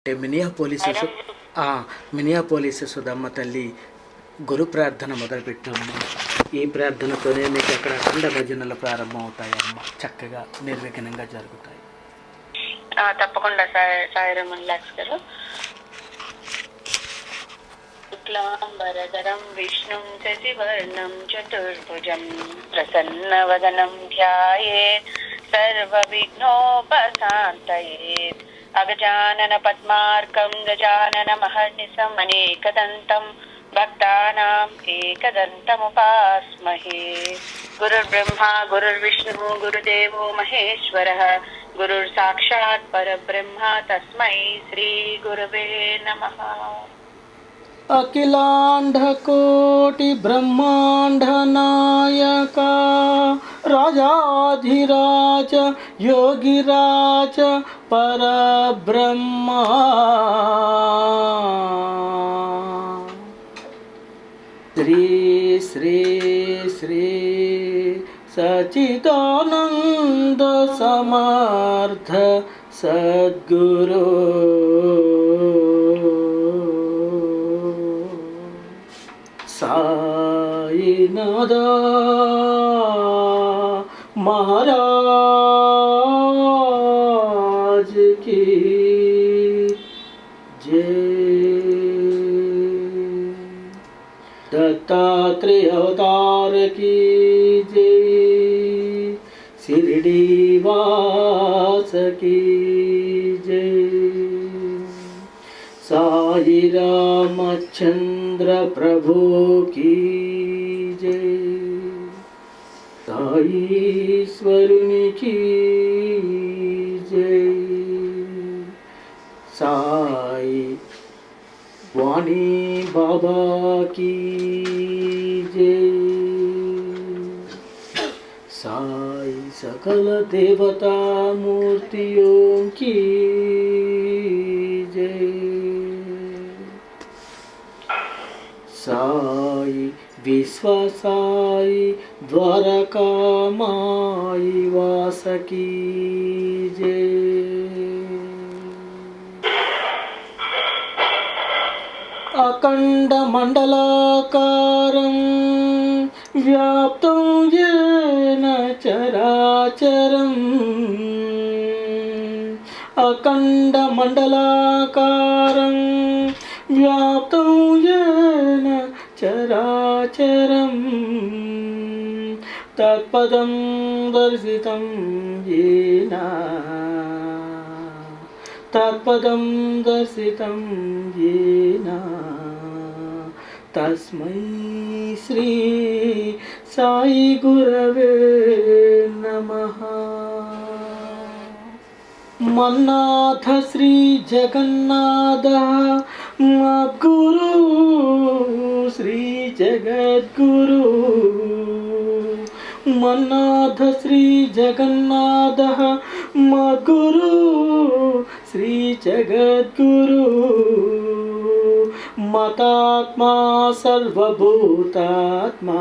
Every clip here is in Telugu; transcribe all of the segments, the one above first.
మినియాపోలిస్ మినియాపోలిస్ సుధమ్మ తల్లి గురు ప్రార్థన మొదలుపెట్టాము. ఈ ప్రార్థనతోనే మీకు అక్కడ అఖండ భజనలు ప్రారంభం అవుతాయమ్మ. చక్కగా నిర్విఘ్నంగా జరుగుతాయి. తప్పకుండా సాయిరామన్ లాక్స్ గారు. శుక్లాంబరధరం విష్ణుం శశివర్ణం చతుర్భుజం ప్రసన్నవదనం ధ్యాయేత్ సర్వవిఘ్నోపశాంతయేత్. అగజానన పద్మార్కం గజానన మహర్నిశం అనేకదంతం భక్తానాం ఏకదంతముపాస్మహే. గురుర్బ్రహ్మా గురుర్విష్ణు గురుదేవో మహేశ్వరః గురుర్ సాక్షాత్ పరబ్రహ్మ తస్మై శ్రీ గురవే నమః. అఖిలాండ కోటి బ్రహ్మాండ నాయక రాజాధిరాజ యోగిరాజ పరబ్రహ్మ శ్రీ శ్రీ శ్రీ సచిదానంద సమర్థ సద్గురు సాయినాథ మహారాజ్ కి జై. दत्तात्रेय अवतार की जय. शिरडी वास की जय. साई रामचंद्र प्रभु की जय. साईश्वरुनि की जय. साई वाणी बाबा की जय. साई सकल देवता मूर्तियों की जय. साई विश्व साई द्वारका माई वास की जय. అఖండ మండలాకారం వ్యాప్తం येन చరాచరం. అఖండ మండలాకారం వ్యాప్తం येन చరాచరం. తత్పదం దర్శితం येन తత్పదం దర్శితం येन తస్మై శ్రీ సాయి గురవే నమః. మన్నాథ శ్రీ జగన్నాథ మద్గురు శ్రీ జగద్గురు. మన్నాథ శ్రీ జగన్నాథ మద్గురు శ్రీ జగద్గురు. మతాత్మా సర్వభూతాత్మా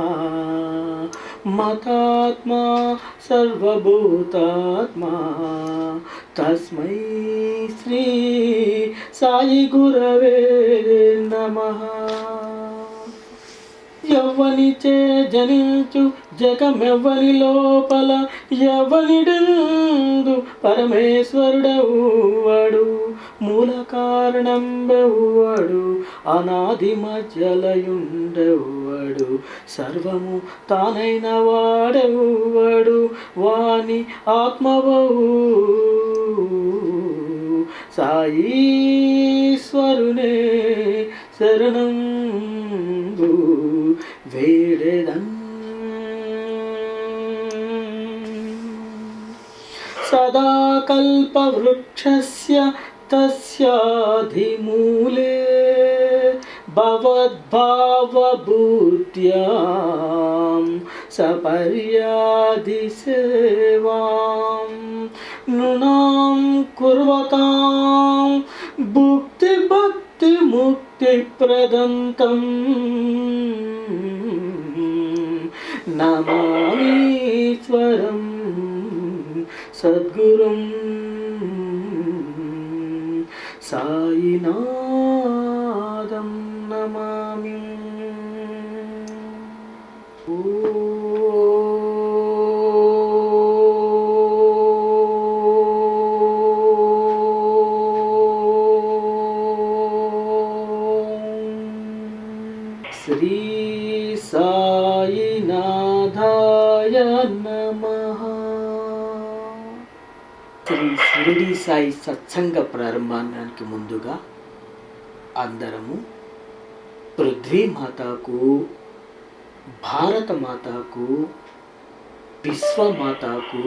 మతాత్మా సర్వభూతాత్మా తస్మై శ్రీ సాయి గురవే నమః. యవ్వనిచే జనించు జగమెవ్వని లోపల యవ్వనిడందు పరమేశ్వరుడెవ్వడు మూల కారణంబెవ్వడు అనాది మధ్యలయుండెవ్వడు సర్వము తానైన వాడెవ్వడు వాని ఆత్మవవు సాయీశ్వరునే శరణం వేడెదన్. సదా కల్పవృక్షస్య తస్యాధిమూలే భవద్భావబుద్ధ్యాం సపర్యాది సేవాం నృణాం కుర్వతాం భుక్తి భక్తి ముక్తి ప్రదంతం నమామీశ్వరం సద్గురుం సాయినాథం నమామి. శ్రీ సాయినాథాయ నమః. శ్రీ షిరిడి సాయి సత్సంగ ప్రారంభానికి ముందుగా అందరము పృథ్వీమాతకు, భారతమాతకు, విశ్వమాతకు,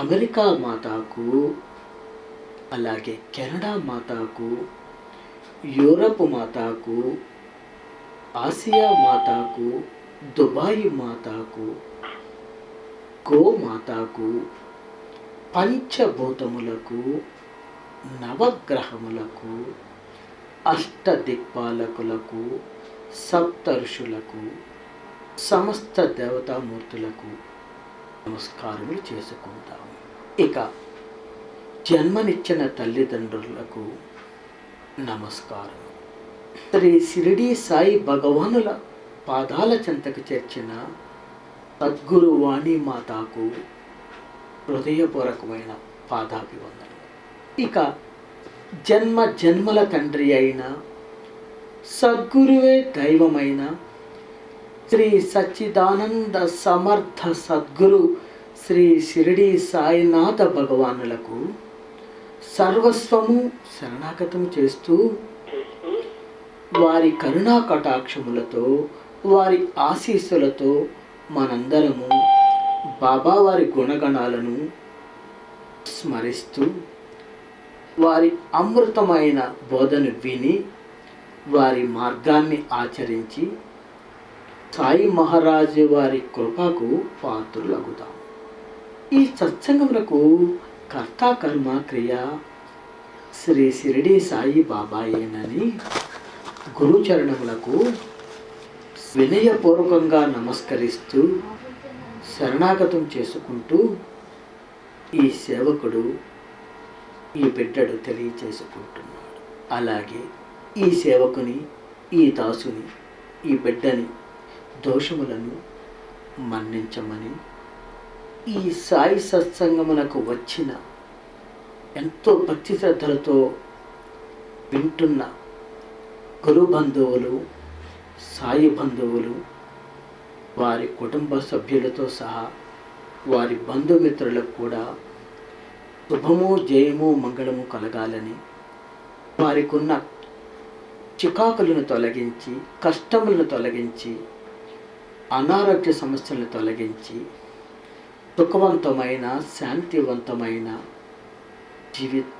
అమెరికా మాతకు, అలాగే కెనడా మాతకు, యూరప్ మాతకు, ఆసియా మాతకు, దుబాయ్ మాతకు, గోమాతకు, పంచభూతములకు, నవగ్రహములకు, అష్టదిక్పాలకులకు, సప్తఋషులకు, సమస్త దేవతామూర్తులకు నమస్కారములు చేసుకుంటాము. ఇక జన్మనిచ్చిన తల్లిదండ్రులకు నమస్కారం. శ్రీ షిరిడి సాయి భగవానుల పాదాల చెంతకు చేర్చిన సద్గురు వాణి మాతాకు హృదయపూర్వకమైన పాదాభివందనలు. ఇక జన్మ జన్మల తండ్రి అయిన సద్గురువే దైవమైన శ్రీ సచ్చిదానంద సమర్థ సద్గురు శ్రీ షిరిడి సాయినాథ భగవానులకు సర్వస్వము శరణాగతం చేస్తూ వారి కరుణా కటాక్షములతో, వారి ఆశీస్సులతో మనందరము బాబావారి గుణగణాలను స్మరిస్తూ వారి అమృతమైన బోధను విని వారి మార్గాన్ని ఆచరించి సాయి మహారాజు వారి కృపకు పాత్రులగుతాం. ఈ సత్సంగములకు కర్త కర్మ క్రియ శ్రీ షిరిడి సాయి బాబాయేనని గురుచరణములకు వినయపూర్వకంగా నమస్కరిస్తూ శరణాగతం చేసుకుంటూ ఈ సేవకుడు, ఈ బిడ్డడు తెలియచేసుకుంటున్నాడు. అలాగే ఈ సేవకుని, ఈ దాసుని, ఈ బిడ్డని దోషములను మన్నించమని, ఈ సాయి సత్సంగమునకు వచ్చిన ఎంతో భక్తి శ్రద్ధలతో వింటున్న గురు బంధువులు, సాయి బంధువులు, వారి కుటుంబ సభ్యులతో సహా వారి బంధుమిత్రులకు కూడా శుభము, జయము, మంగళము కలగాలని, వారికి ఉన్న చికాకులను తొలగించి, కష్టములను తొలగించి, అనారోగ్య సమస్యలను తొలగించి సుఖవంతమైన, శాంతివంతమైన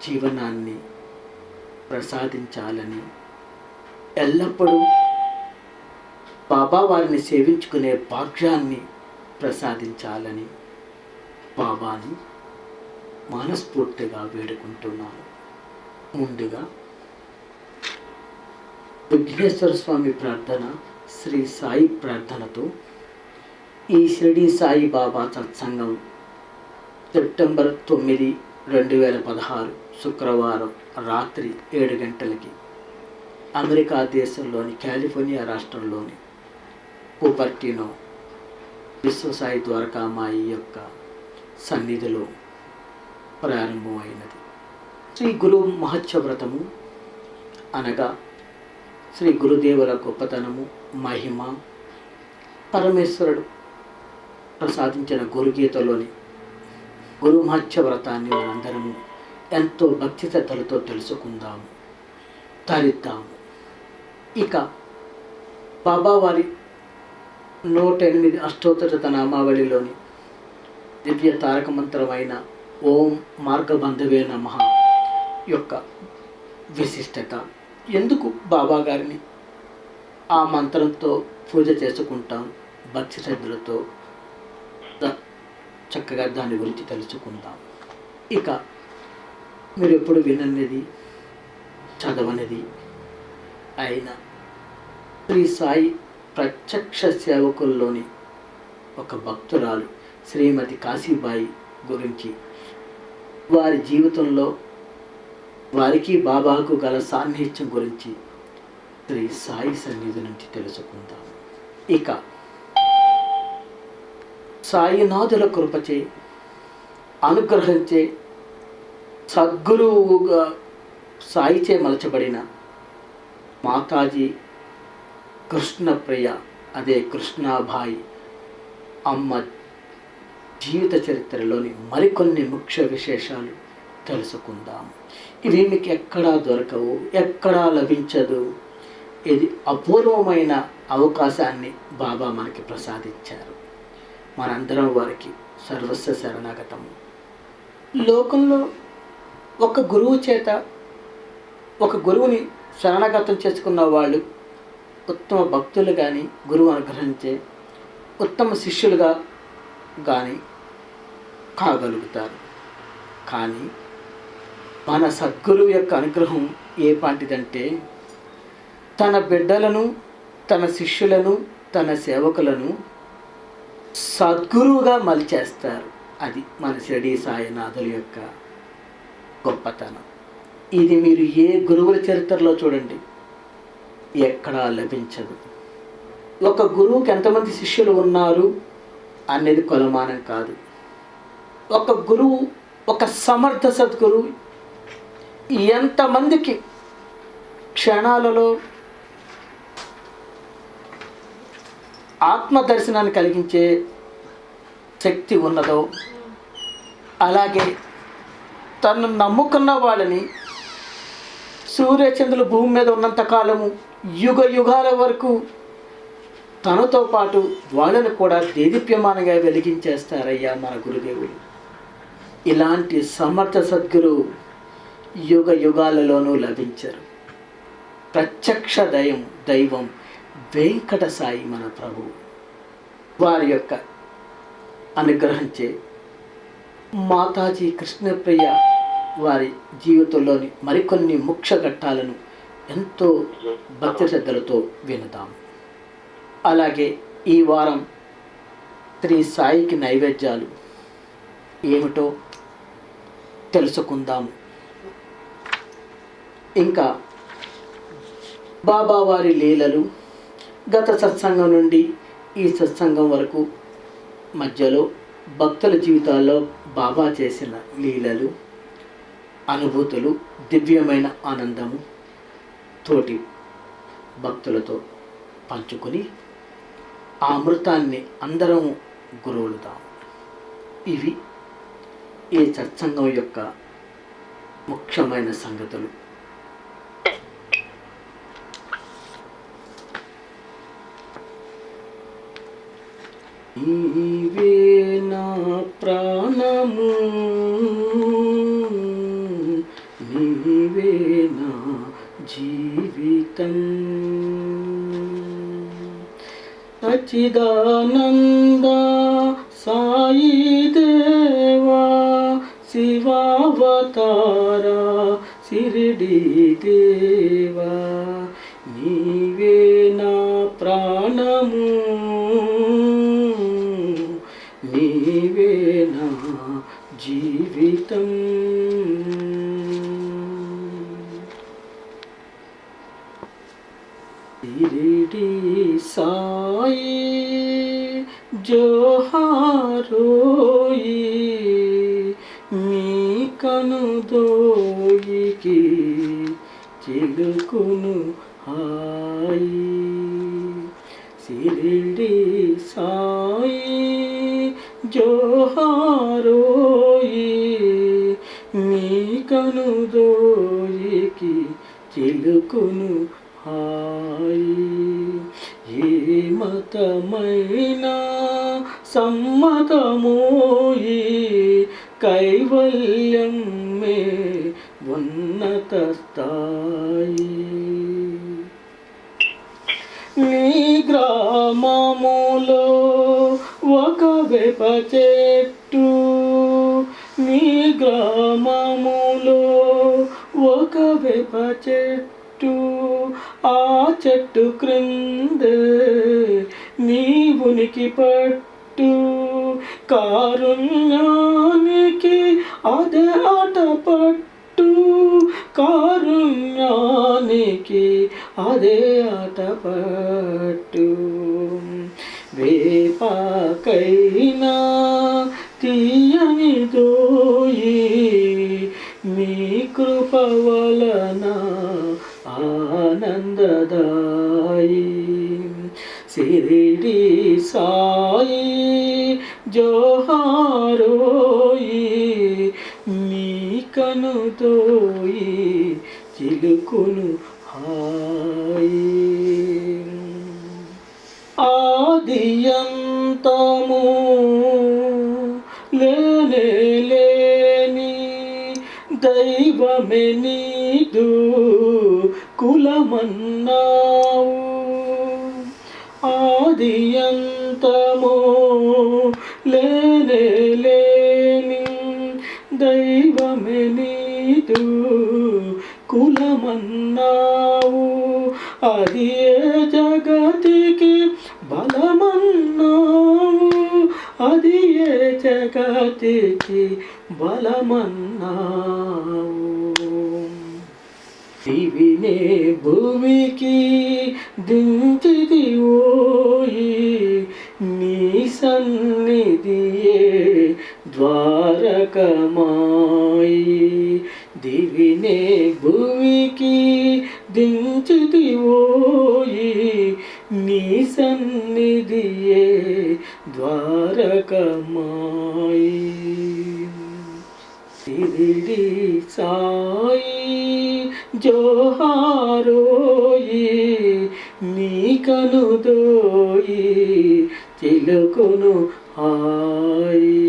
జీవనాన్ని ప్రసాదించాలని, ఎల్లప్పుడూ బాబా వారిని సేవించుకునే భాగ్యాన్ని ప్రసాదించాలని బాబాని మనస్ఫూర్తిగా వేడుకుంటున్నాను. ముందుగా విఘ్నేశ్వర స్వామి ప్రార్థన, శ్రీ సాయి ప్రార్థనతో ఈ షిరిడి సాయి బాబా సత్సంగం సెప్టెంబర్ 9, 2016 శుక్రవారం రాత్రి 7 గంటలకి అమెరికా దేశంలోని కాలిఫోర్నియా రాష్ట్రంలోని కూపర్టినో విశ్వసాయి ద్వారకామాయి యొక్క సన్నిధిలో ప్రారంభమైనది. శ్రీ గురు మహత్య వ్రతము అనగా శ్రీ గురుదేవుల గొప్పతనము, మహిమ, పరమేశ్వరుడు ప్రసాదించిన గురుగీతలోని గురు మహత్య వ్రతాన్ని మనందరము ఎంతో భక్తి శ్రద్ధలతో తెలుసుకుందాము, తరిద్దాము. ఇక బాబావారి 108 అష్టోత్తర నామావళిలోని దివ్య తారక మంత్రమైన ఓం మార్గబంధవే నమః యొక్క విశిష్టత, ఎందుకు బాబా గారిని ఆ మంత్రంతో పూజ చేసుకుంటాం, భక్తి శ్రద్ధలతో చక్కగా దాని గురించి తెలుసుకుందాం. ఇక మీరు ఎప్పుడు విననిది, చదవనిది అయిన శ్రీ సాయి ప్రత్యక్ష సేవకుల్లోని ఒక భక్తురాలు శ్రీమతి కాశీబాయి గురించి, వారి జీవితంలో వారికి బాబాకు గల సాన్నిహిత్యం గురించి శ్రీ సాయి సన్నిధి నుంచి తెలుసుకుందాం. ఇక సాయినాథుల కృపచే అనుగ్రహించే సద్గురువుగా సాయిచే మలచబడిన మాతాజీ కృష్ణప్రియ, అదే కృష్ణాబాయి అమ్మ జీవిత చరిత్రలోని మరికొన్ని ముఖ్య విశేషాలు తెలుసుకుందాం. ఇవి మీకు ఎక్కడా దొరకవు, ఎక్కడా లభించదు. ఇది అపూర్వమైన అవకాశాన్ని బాబా మనకి ప్రసాదించారు. మనందరం వారికి సర్వస్వ శరణాగతము. లోకంలో ఒక గురువు చేత ఒక గురువుని శరణాగతం చేసుకున్న వాళ్ళు ఉత్తమ భక్తులు కానీ, గురువు అనుగ్రహించే ఉత్తమ శిష్యులుగా కానీ కాగలుగుతారు. కానీ మన సద్గురువు యొక్క అనుగ్రహం ఏ పాటిదంటే తన బిడ్డలను, తన శిష్యులను, తన సేవకులను సద్గురువుగా మలిచేస్తారు. అది మన షిరిడీ సాయినాథుల యొక్క గొప్పతనం. ఇది మీరు ఏ గురువుల చరిత్రలో చూడండి, ఎక్కడా లభించదు. ఒక గురువుకి ఎంతమంది శిష్యులు ఉన్నారు అనేది కొలమానం కాదు. ఒక గురువు, ఒక సమర్థ సద్గురువు ఎంతమందికి క్షణాలలో ఆత్మదర్శనాన్ని కలిగించే శక్తి ఉన్నదో, అలాగే తను నమ్ముకున్న వాళ్ళని సూర్యచంద్రులు భూమి మీద ఉన్నంత కాలము యుగ యుగాల వరకు తనతో పాటు వాళ్ళని కూడా దేదీప్యమానంగా వెలిగించేస్తారయ్యా మన గురుదేవుడు. ఇలాంటి సమర్థ సద్గురు యుగ యుగాలలోనూ లభించరు. ప్రత్యక్ష దైవం వెంకట సాయి మన ప్రభువు. వారి యొక్క అనుగ్రహించే మాతాజీ కృష్ణప్రియ వారి జీవితంలోని మరికొన్ని ముఖ్య ఘట్టాలను ఎంతో భక్తి శ్రద్ధలతో వినుదాం. అలాగే ఈ వారం శ్రీ సాయికి నైవేద్యాలు ఏమిటో తెలుసుకుందాం. ఇంకా బాబా వారి లీలలు గత సత్సంగం నుండి ఈ సత్సంగం వరకు మధ్యలో భక్తుల జీవితాల్లో బాబా చేసిన లీలలు, అనుభూతులు, దివ్యమైన ఆనందము తోటి భక్తులతో పంచుకొని ఆ అమృతాన్ని అందరం గురువులుదాం. ఇవి ఈ సత్సంగం యొక్క ముఖ్యమైన సంగతులు. నీవే నా ప్రాణము, నీవే నా జీవితం, సచ్చిదానంద సాయి దేవా, శివావతార షిరిడీ దేవా, నీవే నా ప్రాణము, నీవే నా జీవితం. షిరిడీ సాయి జోహారోయి, మీ కనుదోయికి చిలుకును హాయి. షిరిడీ సాయి జోహారోయి, మీ కనుదోయికి చిలుకును హాయి. ఏ మతమైనా సమ్మతమోయి, కైవల్యం మే ఉన్నత స్థాయి. నీ గ్రామములో ఒక వేప చెట్టు, నీ గ్రామములో ఒక వేప చెట్టు, ఆ చెట్టు క్రిందే నీ ఉనికి పట్టు. కారుణ్యానికి అదే ఆట పట్టు, కారుణ్యానికి అదే ఆటపట్టు. వేపాకైనా తీయని దోయి మీ కృప వలన ఆనందదాయి. సిరిడి సాయి జోహారోయి నీ కనుతోయి చిలుకును హాయి. ఆదియంతము లేనే లేని దైవమే నీదు కులమన్నావు. ఆదియంతము లేనే లేని దైవమే నీదు కులమన్నావు. అది ఏ జగతికి బలమన్నావు. అది ఏ జగతికి బలమన్నావు. దివినే భూమికి దించిదివోయి నీ సన్నిధియే ద్వారకమాయి. దివినే భూమికి దించిదివోయి నీ సన్నిధియే ద్వారకమాయి. సిరిడి సాయి జోహారోయి నీ కనుదోయి చిలుకును హాయి.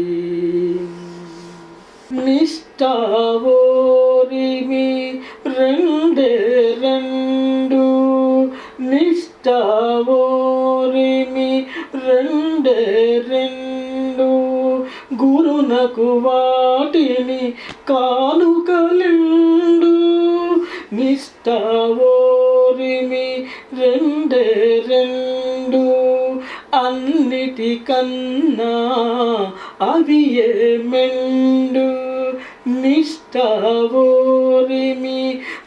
నిష్ఠావోరిమి రెండే రెండు. నిష్ఠావోరిమి రెండే రెండు. గురునకు వాటిని కానుకలిండు. నిష్ఠావోరిమి రెండే రెండు. అన్నిటికన్నా అవి ఏ మెండు. నిష్ఠావోరిమి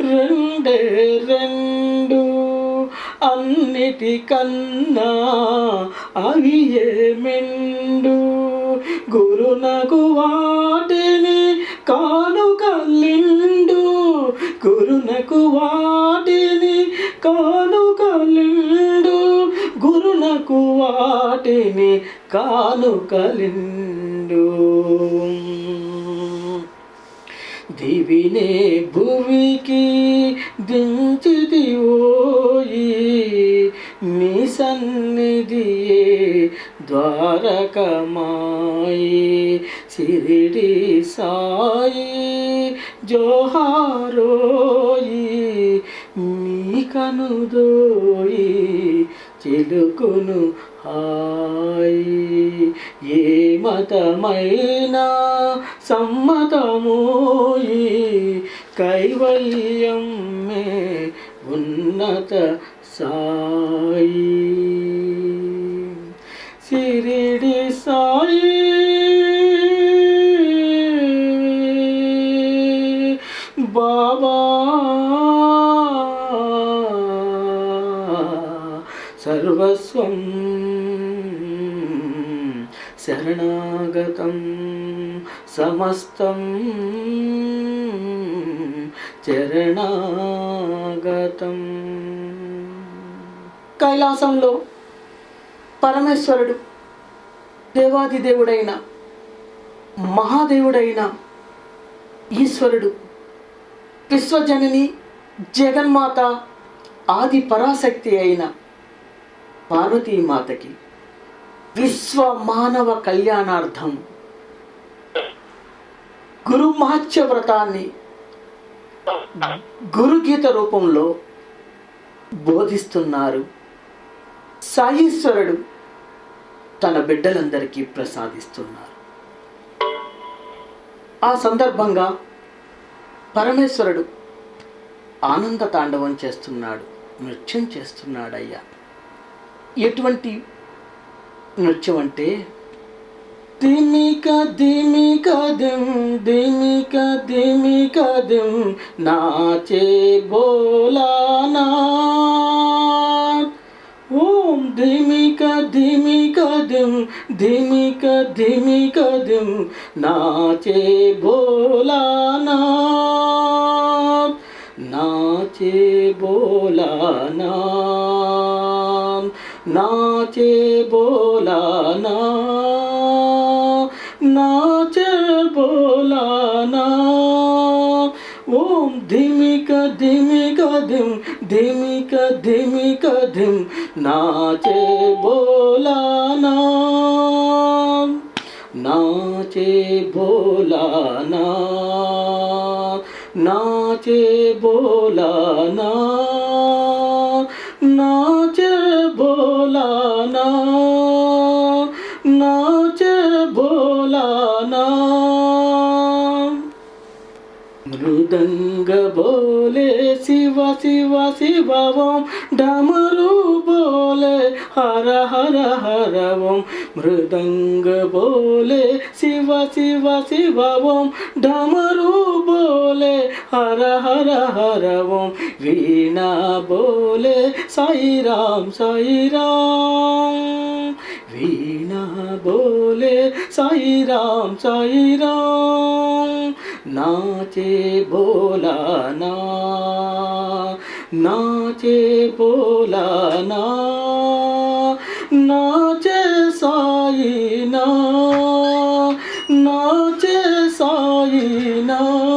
రెండే రెండు. అన్నిటికన్నా అవి ఏ మెండు. గురునకు వాటిని కానుకలిండు. గురునకు వాటిని కానుకలిండు. గురునకు వాటిని కానుకలిండు. దివినే భువికి దించిదివోయి నీ సన్నిధియే ద్వారకమాయి. సిరిడి సాయి జోహారోయి నీ కనుదోయి చిలుకును హాయి. ఏ మతమైనా సమ్మతమోయి కైవల్యం మే ఉన్నత సాయి. సిరిడి సాయి బాబా సర్వస్వం శరణాగతం సమస్తం చరణాగతం. కైలాసంలో పరమేశ్వరుడు దేవాదిదేవుడైన మహాదేవుడైన ఈశ్వరుడు విశ్వజనని జగన్మాత ఆది పరాశక్తి అయిన పార్వతీమాతకి విశ్వ మానవ కళ్యాణార్థం గురుమహత్య వ్రతాన్ని గురుగీత రూపంలో బోధిస్తున్నారు. సాయీశ్వరుడు తన బిడ్డలందరికీ ప్రసాదిస్తున్నారు. ఆ సందర్భంగా పరమేశ్వరుడు ఆనంద తాండవం చేస్తున్నాడు, నృత్యం చేస్తున్నాడయ్యా. ఎటువంటి నృత్యం అంటే ధిమిక ధిమిక ధిం ధిమిక ధిమిక ధిం నాచే భోలానాథ్. ఓం ధిమిక ధిమిక ధిం ధిమిక ధిమిక ధిం నాచే భోలానాథ్. నాచే భోలానాథ్. నాచే భోలానాథ్. నాచే భోలానాథ్. ఓం ధిమిక ధిమిక ధిం ధిమిక ధిమిక ధిం నాచే భోలానాథ్. నాచే భోలానాథ్. నాచే భోలానాథ్. నాచే భోలానాథ్. నాచే భోలానాథ్. మృదంగ బోలే శివ శివ శివ ఓం. డమరు బోలే హర హర హర ఓం. మృదంగ బోలే శివ శివ శివ ఓం. డమరు బోలే హర హర హర ఓం. వీణా బోలే సాయి రామ్ సాయి రామ్. వీణా బోలే సాయి రామ్ సాయి రామ్. నాచే భోలానాథ్. నాచే భోలానాథ్. నాచే సాయినాథ్. నాచే సాయినాథ్.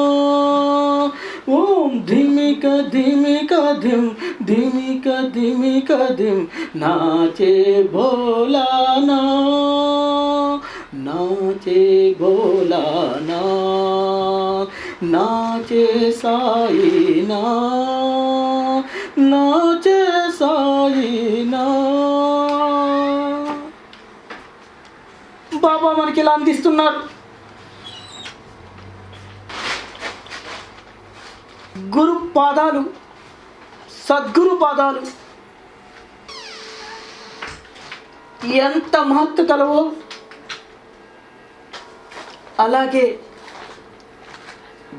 ఓం ధిమిక ధిమిక ధిం ధిమిక ధిమిక ధిం నాచే భోలానాథ్. నాచే భోలానాథ్. నాచే సాయినాథ్. నాచే సాయినాథ్. బాబా మనకి ఇలా అందిస్తున్నారు. గురు పాదాలు, సద్గురు పాదాలు ఎంత మహత్తు కలవో అలాగే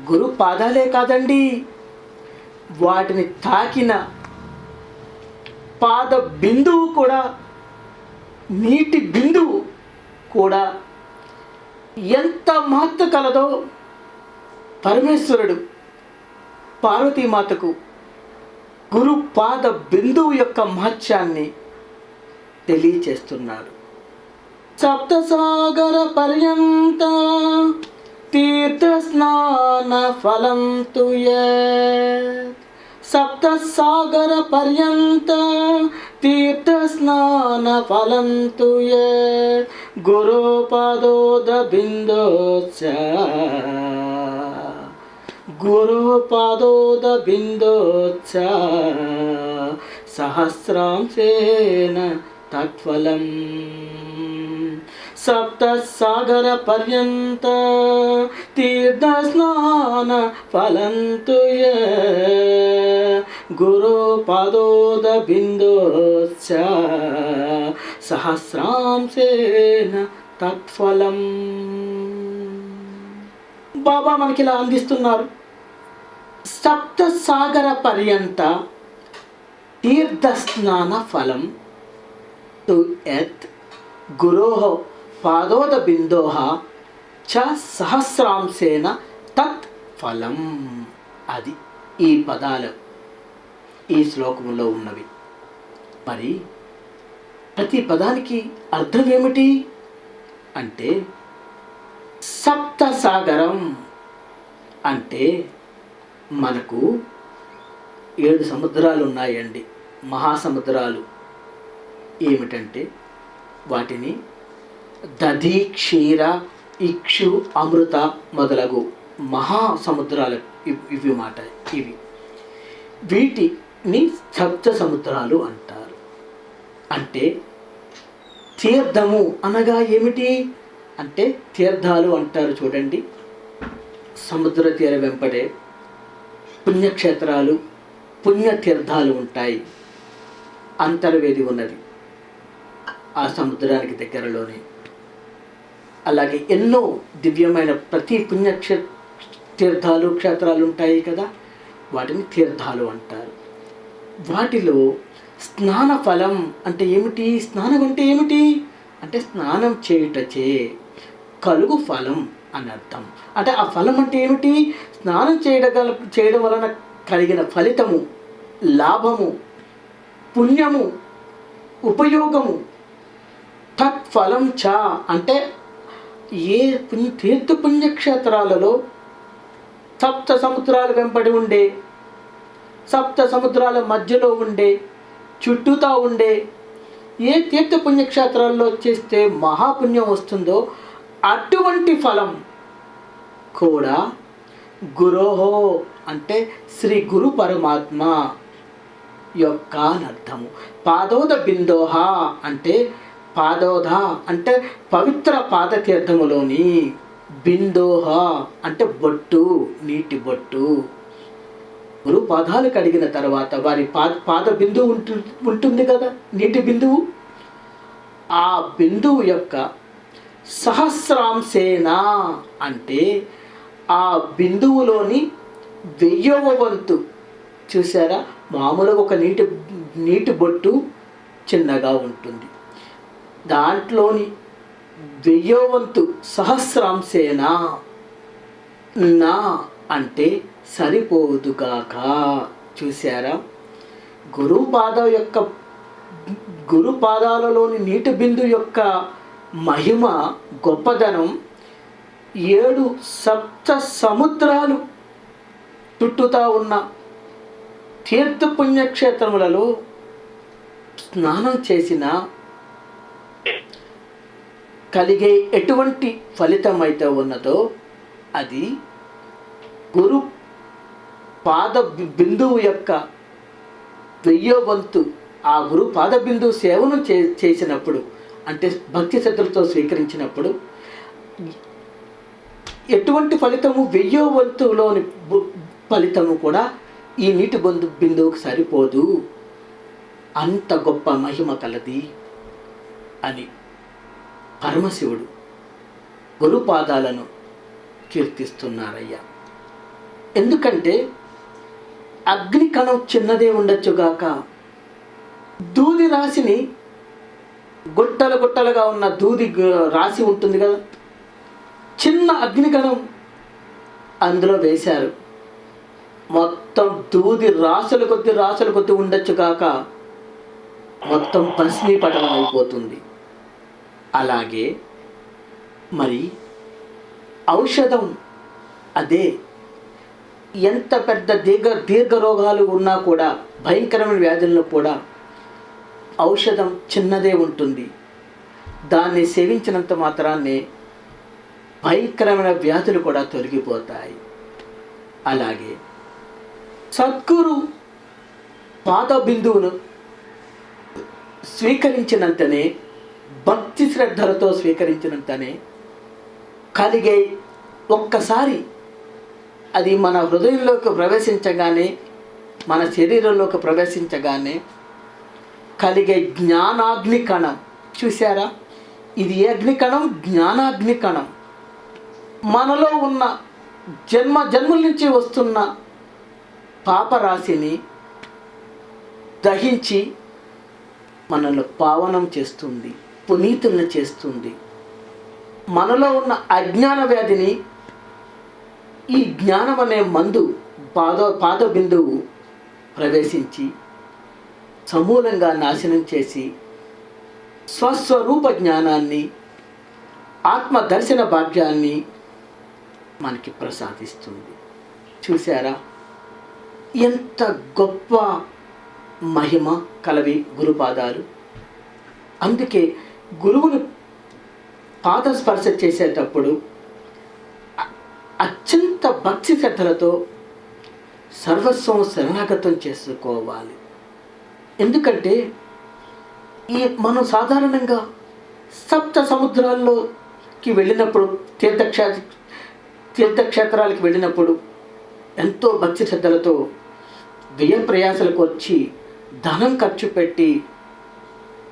గురు పాదాలే కాదండి, వాటిని తాకిన పాద బిందువు కూడా, నీటి బిందువు కూడా ఎంత మహత్తు కలదో పరమేశ్వరుడు పార్వతీమాతకు గురు పాద బిందువు యొక్క మహత్యాన్ని తెలియచేస్తున్నాడు. సప్తసాగర పర్యంత తీర్థ స్నాన ఫలం తు యత్. సప్తసాగర పర్యంత తీర్థ స్నాన ఫలం తు యత్. గురు పాదోద బిందోచ్చ. గురు పాదోద బిందోచ్చ. సహస్రాంశేన తత్ఫలం. సప్తసాగర పర్యంత తీర్థ స్నాన ఫలం తు యత్. గురు పాదోద బిందోచ్చ. సహస్రాంశేన తత్ఫలం. బాబా మనకి ఇలా అందిస్తున్నారు. సప్తసాగర పర్యంత తీర్థ స్నాన ఫలం తు యత్. గురోః పాదోద బిందోః చ సహస్రాంశేన తత్ ఫలం. అది ఈ పదాలు ఈ శ్లోకంలో ఉన్నవి. మరి ప్రతి పదానికి అర్థం ఏమిటి అంటే, సప్తసాగరం అంటే మనకు 7 సముద్రాలు ఉన్నాయండి, మహాసముద్రాలు. ఏమిటంటే వాటిని దధి, క్షీర, ఇక్షు, అమృత మొదలగు మహాసముద్రాలు ఇవి మాట. వీటిని సప్త సముద్రాలు అంటారు. అంటే తీర్థము అనగా ఏమిటి అంటే, తీర్థాలు అంటారు చూడండి. సముద్ర తీర వెంపడే పుణ్యక్షేత్రాలు, పుణ్యతీర్థాలు ఉంటాయి. అంతర్వేది ఉన్నది ఆ సముద్రానికి దగ్గరలోనే. అలాగే ఎన్నో దివ్యమైన ప్రతి తీర్థాలు క్షేత్రాలు ఉంటాయి కదా, వాటిని తీర్థాలు అంటారు. వాటిలో స్నాన ఫలం అంటే ఏమిటి? స్నానం అంటే ఏమిటి అంటే స్నానం చేయుటచే కలుగు ఫలం అని అర్థం. అంటే ఆ ఫలం అంటే ఏమిటి? స్నానం చేయడం వలన కలిగిన ఫలితము, లాభము, పుణ్యము, ఉపయోగము. తత్ఫలం చ అంటే ఏ తీర్థ పుణ్యక్షేత్రాలలో సప్త సముద్రాలు వెంబడి ఉండే, సప్త సముద్రాల మధ్యలో ఉండే, చుట్టూతా ఉండే ఏ తీర్థ పుణ్యక్షేత్రాల్లో చేస్తే మహాపుణ్యం వస్తుందో అటువంటి ఫలం కూడా గురోహో అంటే శ్రీ గురు పరమాత్మ యొక్క అర్థము. పాదోద బిందోహ అంటే పాదోధ అంటే పవిత్ర పాదతీర్థములోని, బిందోహ అంటే బొట్టు, నీటి బొట్టు. గురు పాదాలు కడిగిన తర్వాత వారి పాద బిందువు ఉంటుంది కదా, నీటి బిందువు. ఆ బిందువు యొక్క సహస్రాంశేన అంటే ఆ బిందువులోని 1000వ వంతు. చూసారా, మామూలుగా ఒక నీటి బొట్టు చిన్నగా ఉంటుంది, దాంట్లోని 1000వ వంతు సహస్రాంశేన నా అంటే సరిపోదుగాక. చూసారా, గురు పాదాలలోని నీటి బిందు యొక్క మహిమ, గొప్పదనం 7 సప్త సముద్రాలు చుట్టూతా ఉన్న తీర్థ పుణ్యక్షేత్రములలో స్నానం చేసిన కలిగే ఎటువంటి ఫలితం అయితే ఉన్నదో అది గురు పాద బిందువు యొక్క 1000వ వంతు. ఆ గురు పాద బిందువు సేవను చేసినప్పుడు అంటే భక్తి శ్రద్ధలతో స్వీకరించినప్పుడు ఎటువంటి ఫలితము 1000వ వంతులోని ఫలితము కూడా ఈ నీటి బిందువుకు సరిపోదు, అంత గొప్ప మహిమ కలది అని పరమశివుడు గురుపాదాలను కీర్తిస్తున్నారయ్యా. ఎందుకంటే అగ్ని కణం చిన్నదే ఉండొచ్చుగాక, దూది రాశిని గుట్టలుగా ఉన్న దూది రాశి ఉంటుంది కదా, చిన్న అగ్నికణం అందులో వేశారు, మొత్తం దూది రాసుల కొద్ది ఉండొచ్చు కాక మొత్తం భస్మీపటం అయిపోతుంది. అలాగే మరి ఔషధం అదే. ఎంత పెద్ద దీర్ఘ రోగాలు ఉన్నా కూడా, భయంకరమైన వ్యాధులను కూడా ఔషధం చిన్నదే ఉంటుంది, దాన్ని సేవించినంత మాత్రాన్నే భయంకరమైన వ్యాధులు కూడా తొలగిపోతాయి. అలాగే సద్గురు పాద బిందువును స్వీకరించినంతనే, భక్తి శ్రద్ధలతో స్వీకరించినంతనే కలిగే ఒక్కసారి అది మన హృదయంలోకి ప్రవేశించగానే, మన శరీరంలోకి ప్రవేశించగానే కలిగే జ్ఞానాగ్ని కణం. చూసారా, ఇది ఏ అగ్నికణం? జ్ఞానాగ్ని కణం. మనలో ఉన్న జన్మల నుంచి వస్తున్న పాపరాశిని దహించి మనల్ని పావనం చేస్తుంది, పునీతులను చేస్తుంది. మనలో ఉన్న అజ్ఞాన వ్యాధిని ఈ జ్ఞానం అనే మందు పాద బిందువు ప్రవేశించి సమూలంగా నాశనం చేసి స్వస్వరూప జ్ఞానాన్ని, ఆత్మదర్శన భాగ్యాన్ని మనకి ప్రసాదిస్తుంది. చూసారా, ఎంత గొప్ప మహిమ కలవి గురుపాదాలు. అందుకే గురువును పాదస్పర్శ చేసేటప్పుడు అత్యంత భక్తి శ్రద్ధలతో సర్వస్వం శరణాగతం చేసుకోవాలి. ఎందుకంటే మనం సాధారణంగా సప్త సముద్రాల్లోకి వెళ్ళినప్పుడు, తీర్థక్షేత్రాలకి వెళ్ళినప్పుడు ఎంతో భక్తి శ్రద్ధలతో వ్యయ ప్రయాసలకు వచ్చి ధనం ఖర్చు పెట్టి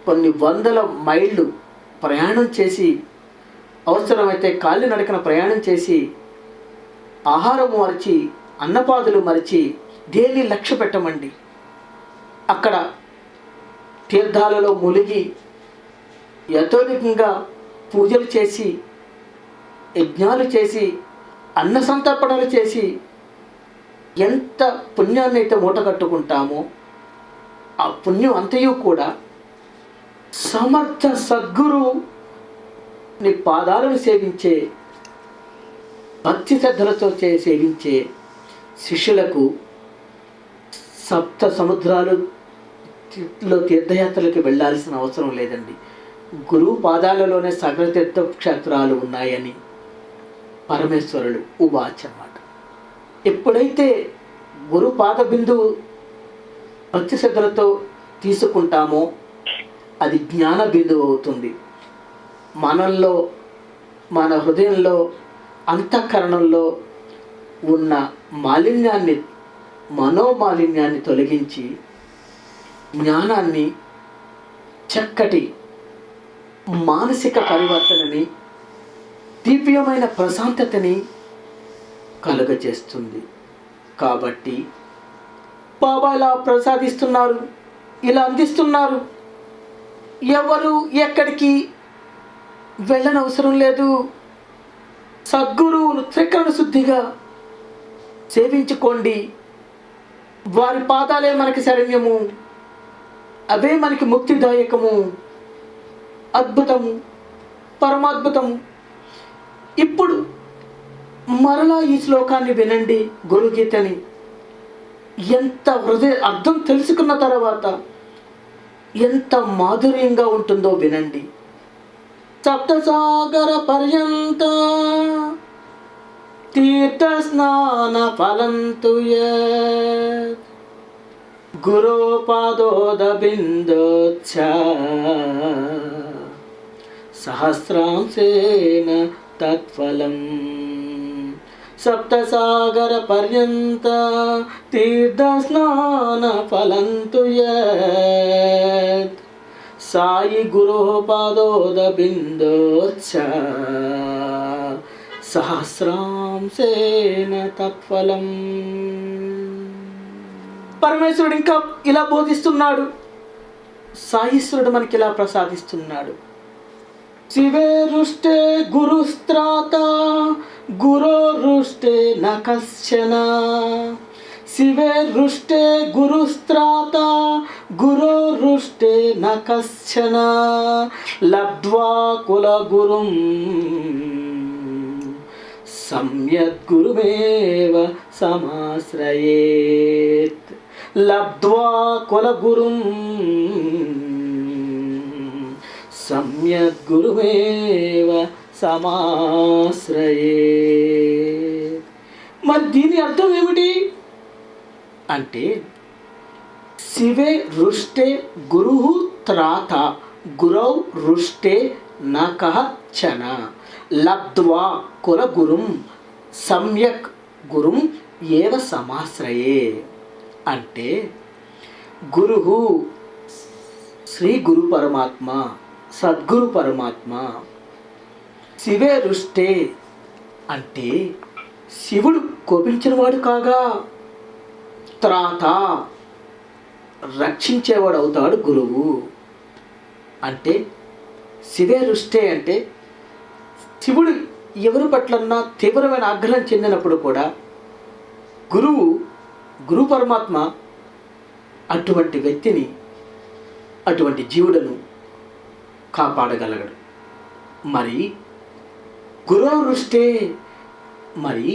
కొన్ని వందల మైళ్ళు ప్రయాణం చేసి అవసరమైతే కాళ్ళు నడకన ప్రయాణం చేసి ఆహారం మరిచి అన్నపాదులు మరిచి దేన్ని లక్ష్య పెట్టమండి. అక్కడ తీర్థాలలో మునిగి యథోధికంగా పూజలు చేసి యజ్ఞాలు చేసి అన్న సంతర్పణలు చేసి ఎంత పుణ్యాన్ని అయితే మూట కట్టుకుంటామో ఆ పుణ్యం అంతయు కూడా సమర్థ సద్గురువు నీ పాదాలను సేవించే భక్తి శ్రద్ధలతో సేవించే శిష్యులకు సప్త సముద్రాలలో తీర్థయాత్రలకు వెళ్ళాల్సిన అవసరం లేదండి. గురువు పాదాలలోనే సకల తీర్థ క్షేత్రాలు ఉన్నాయని పరమేశ్వరుడు ఉవాచ అన్నమాట. ఎప్పుడైతే గురు పాద బిందువు భక్తి శ్రద్ధలతో తీసుకుంటామో అది జ్ఞాన బిందువు అవుతుంది. మనల్లో, మన హృదయంలో, అంతఃకరణంలో ఉన్న మాలిన్యాన్ని, మనోమాలిన్యాన్ని తొలగించి జ్ఞానాన్ని, చక్కటి మానసిక పరివర్తనని, దివ్యమైన ప్రశాంతతని కలుగజేస్తుంది. కాబట్టి బాబా ఇలా ప్రసాదిస్తున్నారు, ఇలా అందిస్తున్నారు. ఎవరు ఎక్కడికి వెళ్ళనవసరం లేదు. సద్గురువును త్రికరణ శుద్ధిగా సేవించుకోండి. వారి పాదాలే మనకి శరణ్యము, అవే మనకి ముక్తిదాయకము, అద్భుతము, పరమాద్భుతము. ఇప్పుడు మరలా ఈ శ్లోకాన్ని వినండి, గురుగీతని. ఎంత హృదయ అర్థం తెలుసుకున్న తర్వాత ఎంత మాధుర్యంగా ఉంటుందో వినండి. సప్తసాగర పర్యంత తీర్థ స్నాన ఫలంతు యత్ గురో పాదోద బిందోచ్చ సహస్రాంశేన తత్ఫలం. సప్తసాగర పర్యంత తీర్థ స్నాన ఫలంతు యత్ సాయి గురో పాదోద బిందోచ్చ సహస్రాంశేన తత్ఫలం. పరమేశ్వరుడు ఇంకా ఇలా బోధిస్తున్నాడు, సాయీశ్వరుడు మనకి ఇలా ప్రసాదిస్తున్నాడు. శివే రుష్టే గురుస్త్రాత గురోరుష్టే న కశ్చన. శివే రుష్టే గురుస్త్రాత గురోరుష్టే న కశ్చన. లబ్ధ్వా కులగురుం సమ్యద్గురుమేవ సమాశ్రయేత్. లబ్ధ్వా కులగురుం సమ్యద్గురుమేవ సమాశ్రయేత్. మరి దీని అర్థం ఏమిటి అంటే, శివే రుష్టే గురు త్రాత గురౌ రుష్టే నకచన లబ్ధ్వా కులగురుం సమ్యక్ గురుం ఏవ సమాశ్రయే. అంటే గురువు శ్రీ గురు పరమాత్మ, సద్గురు పరమాత్మ. శివే రుష్టే అంటే శివుడు కోపించినవాడు కాగా, త్రాత రక్షించేవాడు అవుతాడు గురువు. అంటే శివే రుష్టే అంటే శివుడు ఎవరి పట్లన్నా తీవ్రమైన ఆగ్రహం చెందినప్పుడు కూడా గురు పరమాత్మ అటువంటి వ్యక్తిని, అటువంటి జీవులను కాపాడగలగడు. మరి గురో రుష్టే, మరి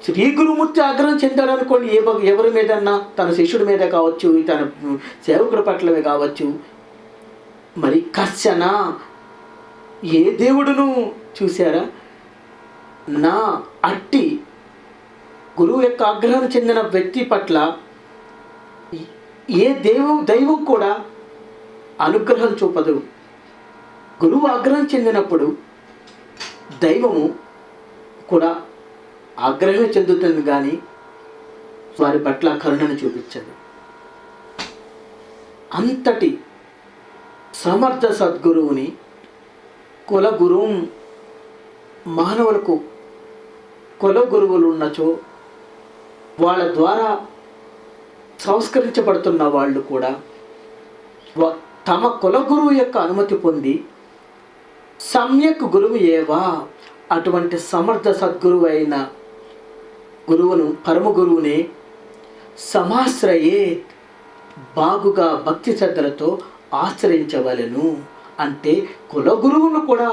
శ్రీ గురుమూర్తి ఆగ్రహం చెందాడు అనుకోండి, ఎవరి మీదన్నా, తన శిష్యుడి మీద కావచ్చు, తన సేవకుడి పట్లమే కావచ్చు. మరి కశ్చన ఏ దేవుడును చూశారా, నా అట్టి గురువు యొక్క ఆగ్రహం చెందిన వ్యక్తి పట్ల ఏ దైవం కూడా అనుగ్రహం చూపదు. గురువు ఆగ్రహం చెందినప్పుడు దైవము కూడా ఆగ్రహమే చెందుతుంది, కానీ వారి పట్ల కరుణను చూపించదు. అంతటి సమర్థ సద్గురువుని కులగురుం మానవులకు కుల గురువులు ఉన్నచో వాళ్ళ ద్వారా సంస్కరించబడుతున్న వాళ్ళు కూడా తమ కుల గురువు యొక్క అనుమతి పొంది సమ్యక్ గురువు ఏవా అటువంటి సమర్థ సద్గురువు అయిన గురువును పరమ గురువునే సమాశ్రయే బాగుగా భక్తి శ్రద్ధలతో ఆశ్రయించవలెను. అంటే కుల గురువును కూడా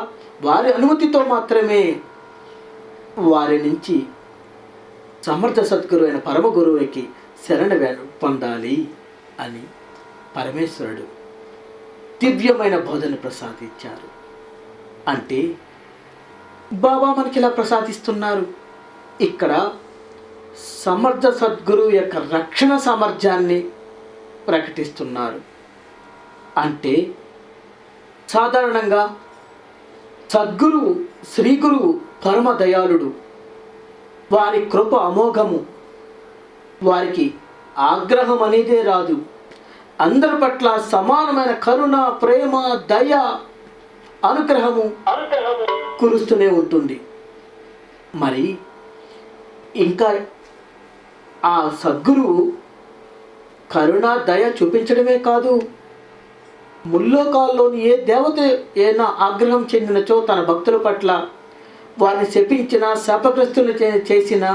వారి అనుమతితో మాత్రమే వారి నుంచి సమర్థ సద్గురు అయిన పరమ గురువునికి శరణ పొందాలి అని పరమేశ్వరుడు దివ్యమైన బోధన ప్రసాదించారు. అంటే బాబా మనకి ఇలా ప్రసాదిస్తున్నారు. ఇక్కడ సమర్థ సద్గురువు యొక్క రక్షణ సామర్థ్యాన్ని ప్రకటిస్తున్నారు. అంటే సాధారణంగా సద్గురువు శ్రీ గురువు పరమ దయాళుడు, వారి కృప అమోఘము, వారికి ఆగ్రహం అనేదే రాదు, అందరి పట్ల సమానమైన కరుణ ప్రేమ దయ అనుగ్రహము కురుస్తూనే ఉంటుంది. మరి ఇంకా ఆ సద్గురువు కరుణ దయ చూపించడమే కాదు, ముల్లోకాల్లోని ఏ దేవత ఏనా ఆగ్రహం చెందినచో తన భక్తుల పట్ల వారిని శపించిన శాపగ్రస్తులు చేసిన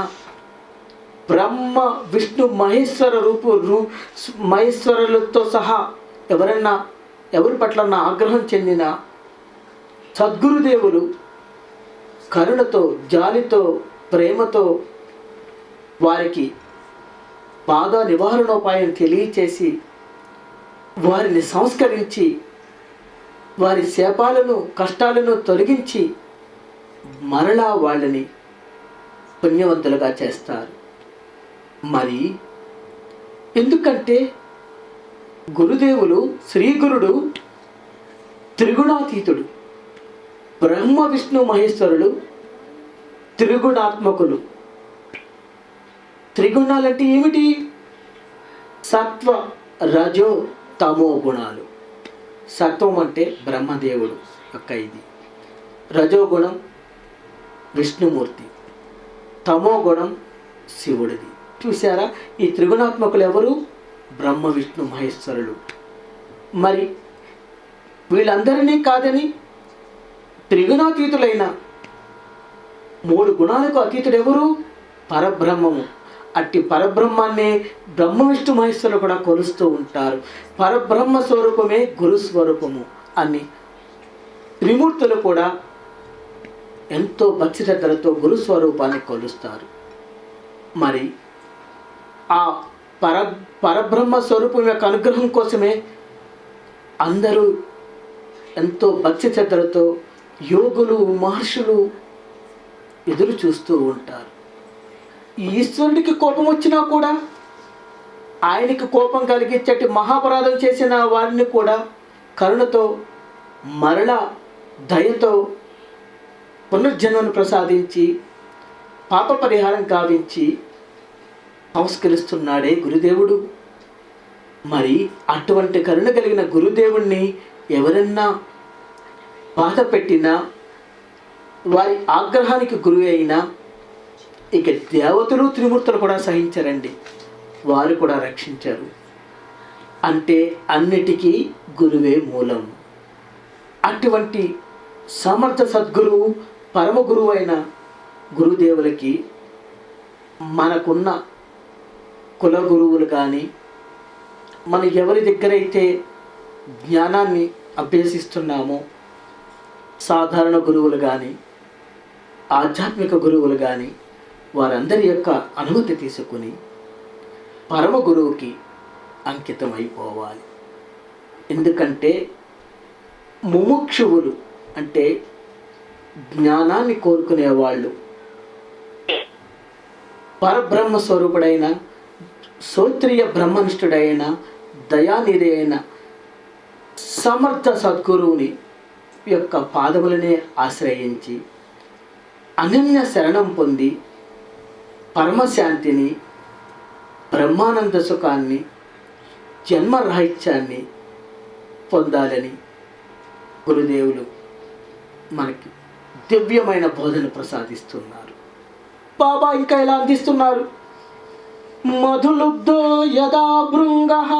బ్రహ్మ విష్ణు మహేశ్వర మహేశ్వరులతో సహా ఎవరి పట్ల ఆగ్రహం చెందిన సద్గురుదేవులు కరుణతో జాలితో ప్రేమతో వారికి బాధ నివారణోపాయం తెలియచేసి వారిని సంస్కరించి వారి శాపాలను కష్టాలను తొలగించి మరలా వాళ్ళని పుణ్యవంతులుగా చేస్తారు. మరి ఎందుకంటే గురుదేవులు శ్రీగురుడు త్రిగుణాతీతుడు, బ్రహ్మ విష్ణు మహేశ్వరులు త్రిగుణాత్మకులు. త్రిగుణాలంటే ఏమిటి? సత్వ రజో తమో గుణాలు. సత్వం అంటే బ్రహ్మదేవుడు యొక్క ఇది, రజోగుణం విష్ణుమూర్తి, తమో గుణం శివుడిది. చూసారా, ఈ త్రిగుణాత్మకులు ఎవరు? బ్రహ్మ విష్ణు మహేశ్వరులు. మరి వీళ్ళందరినీ కాదని త్రిగుణాతీతులైన 3 గుణాలకు అతీతుడు ఎవరు? పరబ్రహ్మము. అట్టి పరబ్రహ్మాన్ని బ్రహ్మ విష్ణు మహేశ్వరులు కూడా కొలుస్తూ ఉంటారు. పరబ్రహ్మ స్వరూపమే గురు స్వరూపము అని త్రిమూర్తులు కూడా ఎంతో భక్తి శ్రద్ధలతో గురు స్వరూపాన్ని కొలుస్తారు. మరి ఆ పరబ్రహ్మ స్వరూపం యొక్క అనుగ్రహం కోసమే అందరూ ఎంతో భక్తి శ్రద్ధలతో యోగులు మహర్షులు ఎదురు చూస్తూ ఉంటారు. ఈశ్వరుడికి కోపం వచ్చినా కూడా ఆయనకి కోపం కలిగించేటి మహాపరాధం చేసిన వారిని కూడా కరుణతో మరలా దయతో పునర్జన్మను ప్రసాదించి పాప పరిహారం గావించి సంస్కరిస్తున్నాడే గురుదేవుడు. మరి అటువంటి కరుణ కలిగిన గురుదేవుణ్ణి ఎవరన్నా బాధ పెట్టినా, వారి ఆగ్రహానికి గురి అయినా ఇక దేవతలు త్రిమూర్తులు కూడా సహించరండి, వారు కూడా రక్షించారు. అంటే అన్నిటికీ గురువే మూలం. అటువంటి సమర్థ సద్గురువు పరమ గురువు అయిన గురుదేవులకి మనకున్న కుల గురువులు కానీ, మన ఎవరి దగ్గరైతే జ్ఞానాన్ని అభ్యసిస్తున్నామో సాధారణ గురువులు కానీ ఆధ్యాత్మిక గురువులు కానీ వారందరి యొక్క అనుమతి తీసుకుని పరమ గురువుకి అంకితం అయిపోవాలి. ఎందుకంటే ముముక్షువులు అంటే జ్ఞానాన్ని కోరుకునేవాళ్ళు పరబ్రహ్మ స్వరూపుడైన శ్రోత్రియ బ్రహ్మనిష్ఠుడైన దయానిధి అయిన సమర్థ సద్గురువుని యొక్క పాదములనే ఆశ్రయించి అనన్య శరణం పొంది పరమశాంతిని, బ్రహ్మానంద సుఖాన్ని, జన్మరాహిత్యాన్ని పొందాలని గురుదేవులు మనకి దివ్యమైన బోధన ప్రసాదిస్తున్నారు. బాబా ఇంకా ఇలా అందిస్తున్నారు. మధులుబ్ధో యదా భృంగః